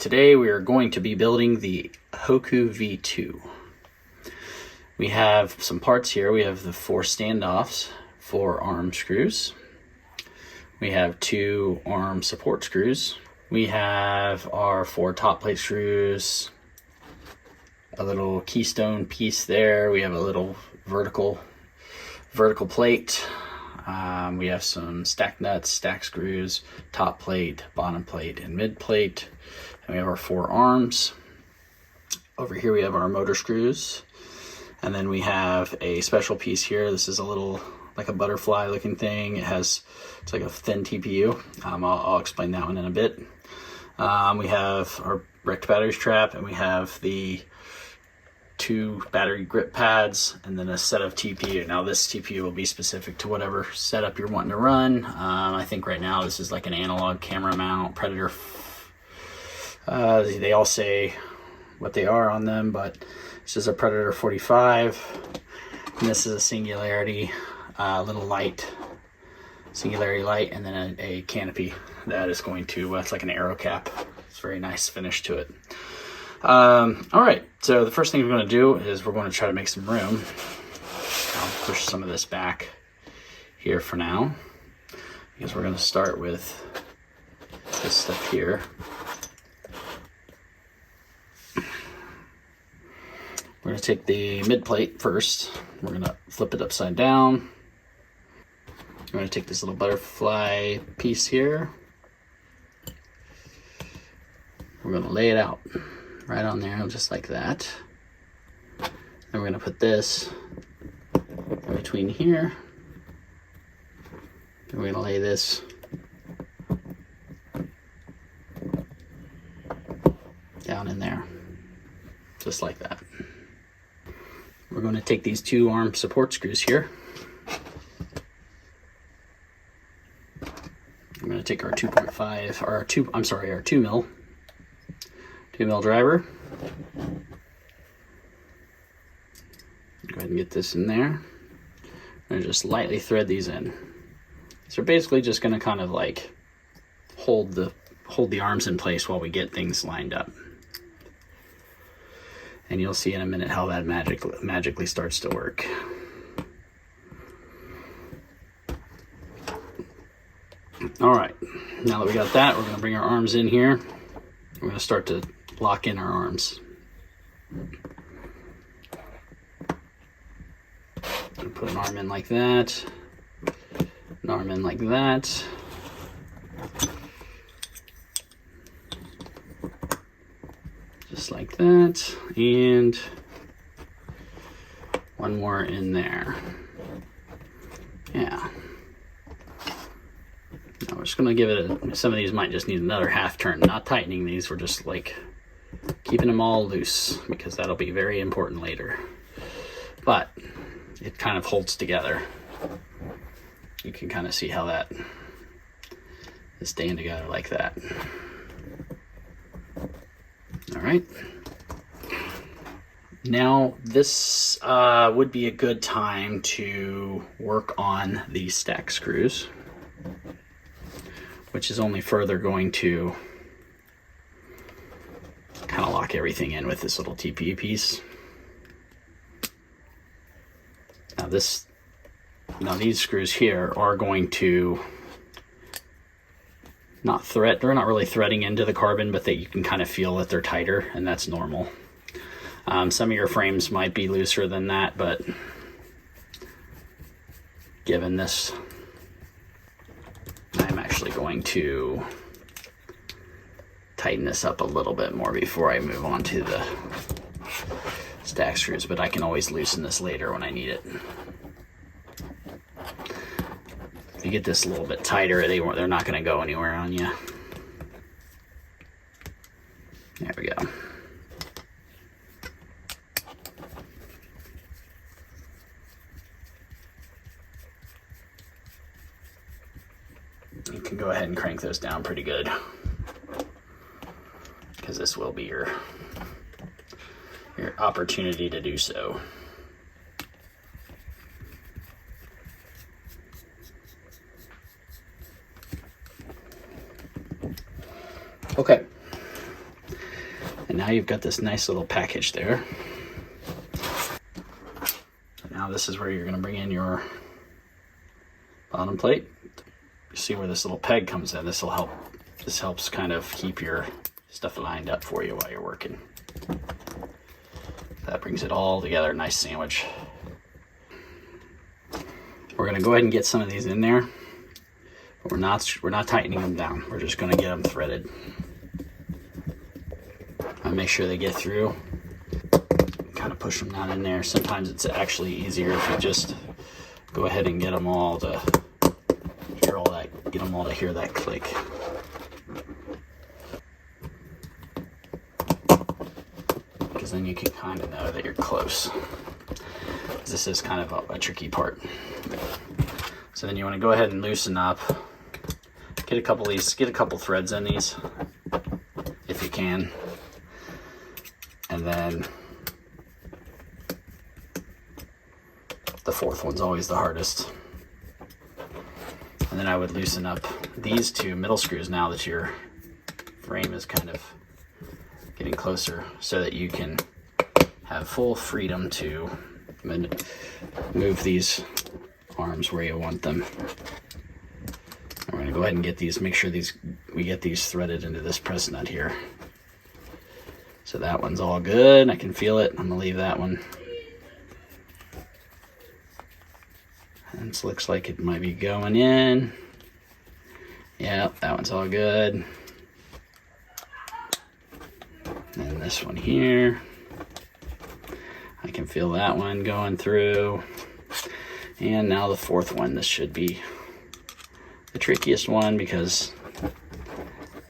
Today we are going to be building the Hoku V2. We have some parts here. We have the 4 standoffs, 4 arm screws. We have 2 arm support screws. We have our 4 top plate screws, a little keystone piece there. We have a little vertical plate. We have some stack nuts, stack screws, top plate, bottom plate, and mid plate. And we have our 4 arms. Over here we have our motor screws. And then we have a special piece here. This is a little, like a butterfly looking thing. It's like a thin TPU. I'll explain that one in a bit. We have our wrecked battery strap, and we have the 2 battery grip pads, and then a set of TPU. Now this TPU will be specific to whatever setup you're wanting to run. I think right now this is like an analog camera mount, Predator. They all say what they are on them, but this is a Predator 45, and this is a Singularity little light, Singularity light, and then a canopy that is going to, it's like an aero cap. It's a very nice finish to it. All right, so the first thing we're going to do is we're going to try to make some room. I'll push some of this back here for now, because we're going to start with this stuff here. We're going to take the mid plate first. We're going to flip it upside down. We're going to take this little butterfly piece here. We're going to lay it out right on there, just like that. Then we're going to put this in between here. And we're going to lay this down in there, just like that. We're going to take these 2 arm support screws here. I'm going to take our 2.5, or our 2 mil driver. Go ahead and get this in there. I'm going to just lightly thread these in. So we're basically just going to kind of like hold the arms in place while we get things lined up. And you'll see in a minute how that magically starts to work. All right, now that we got that, we're going to bring our arms in here. We're going to start to lock in our arms. Put an arm in like that, an arm in like that. Just like that, and one more in there. Yeah. Now we're just gonna give it some of these might just need another half turn. Not tightening these, we're just like keeping them all loose, because that'll be very important later. But it kind of holds together. You can kind of see how that is staying together like that. All right. Now this would be a good time to work on the stack screws, which is only further going to kind of lock everything in with this little TPU piece. Now these screws here are going to they're not really threading into the carbon, but you can kind of feel that they're tighter, and that's normal. Some of your frames might be looser than that, but given this, I'm actually going to tighten this up a little bit more before I move on to the stack screws, but I can always loosen this later when I need it. If you get this a little bit tighter, they're not going to go anywhere on you. There we go. You can go ahead and crank those down pretty good, because this will be your opportunity to do so. Okay, now you've got this nice little package there. Now this is where you're going to bring in your bottom plate. You see where this little peg comes in. This helps kind of keep your stuff lined up for you while you're working. That brings it all together, nice sandwich. We're going to go ahead and get some of these in there. But we're not tightening them down. We're just going to get them threaded. And make sure they get through. Kind of push them down in there. Sometimes it's actually easier if you just go ahead and get them all to hear all that, get them all to hear that click. Because then you can kind of know that you're close. This is kind of a tricky part. So then you want to go ahead and loosen up. Get a couple threads in these if you can. And then the fourth one's always the hardest. And then I would loosen up these two middle screws now that your frame is kind of getting closer, so that you can have full freedom to move these arms where you want them. And we're going to go ahead and get these, make sure we get these threaded into this press nut here. So that one's all good. I can feel it. I'm going to leave that one. And this looks like it might be going in. Yeah, that one's all good. And this one here. I can feel that one going through. And now the fourth one. This should be the trickiest one because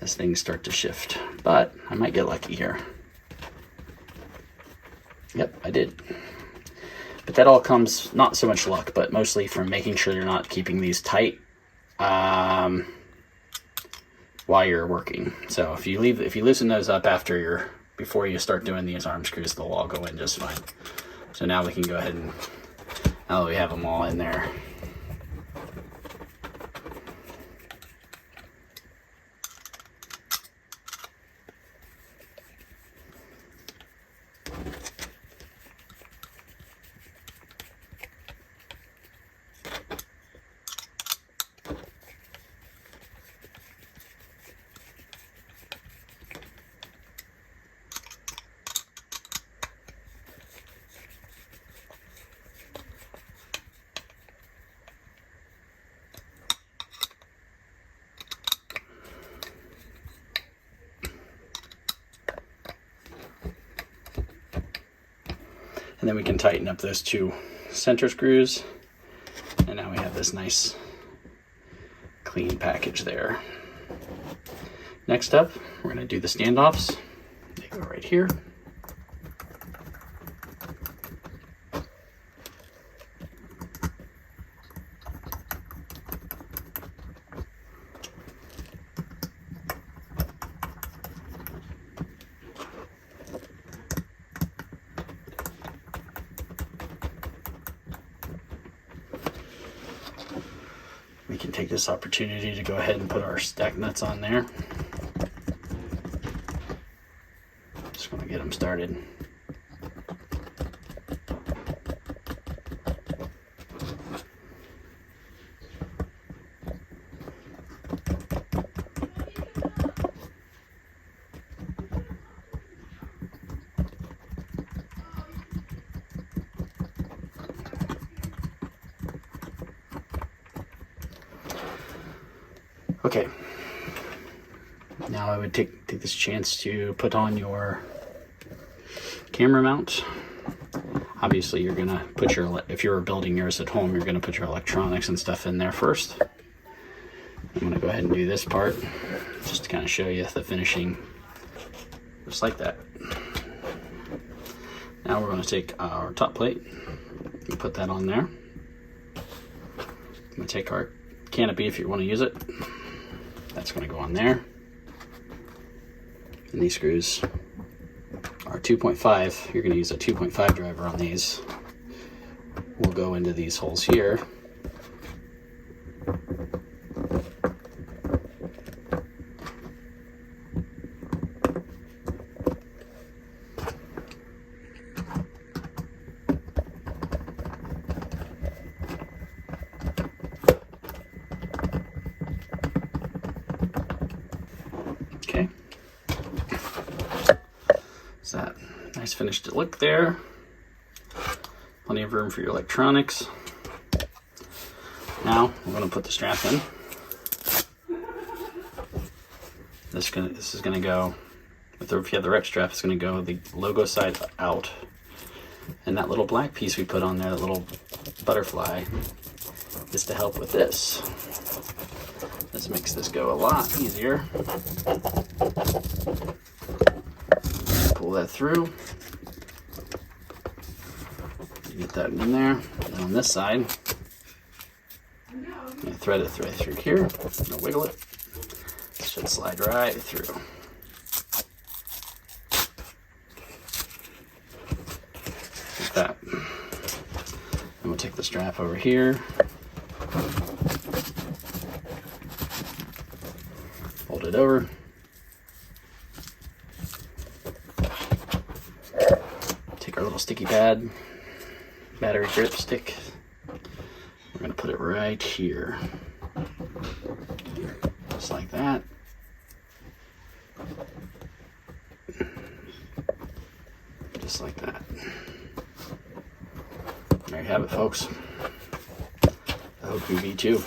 as things start to shift. But I might get lucky here. Yep, I did. But that all comes, not so much luck, but mostly from making sure you're not keeping these tight while you're working. So if you loosen those up before you start doing these arm screws, they'll all go in just fine. So now we can go ahead and, now that we have them all in there, and then we can tighten up those two center screws. And now we have this nice clean package there. Next up, we're going to do the standoffs. They go right here. We can take this opportunity to go ahead and put our stack nuts on there. Just going to get them started. Okay, now I would take this chance to put on your camera mount. Obviously you're gonna put if you're building yours at home, you're gonna put your electronics and stuff in there first. I'm gonna go ahead and do this part just to kind of show you the finishing, just like that. Now we're gonna take our top plate and put that on there. I'm gonna take our canopy if you want to use it. That's going to go on there. And these screws are 2.5. You're going to use a 2.5 driver on these. We'll go into these holes here. Nice finished look there. Plenty of room for your electronics. Now we're going to put the strap in. This is going to go, if you have the ret strap, it's going to go the logo side out. And that little black piece we put on there, that little butterfly, is to help with this. This makes this go a lot easier. Pull that through. Get that in there. And on this side, I'm going to thread it right through here. I'm going to wiggle it. It should slide right through. Like that. And we'll take the strap over here. Fold it over. Take our little sticky pad, battery grip stick. We're going to put it right here. Just like that. Just like that. There you have it, folks. The Hoku V2.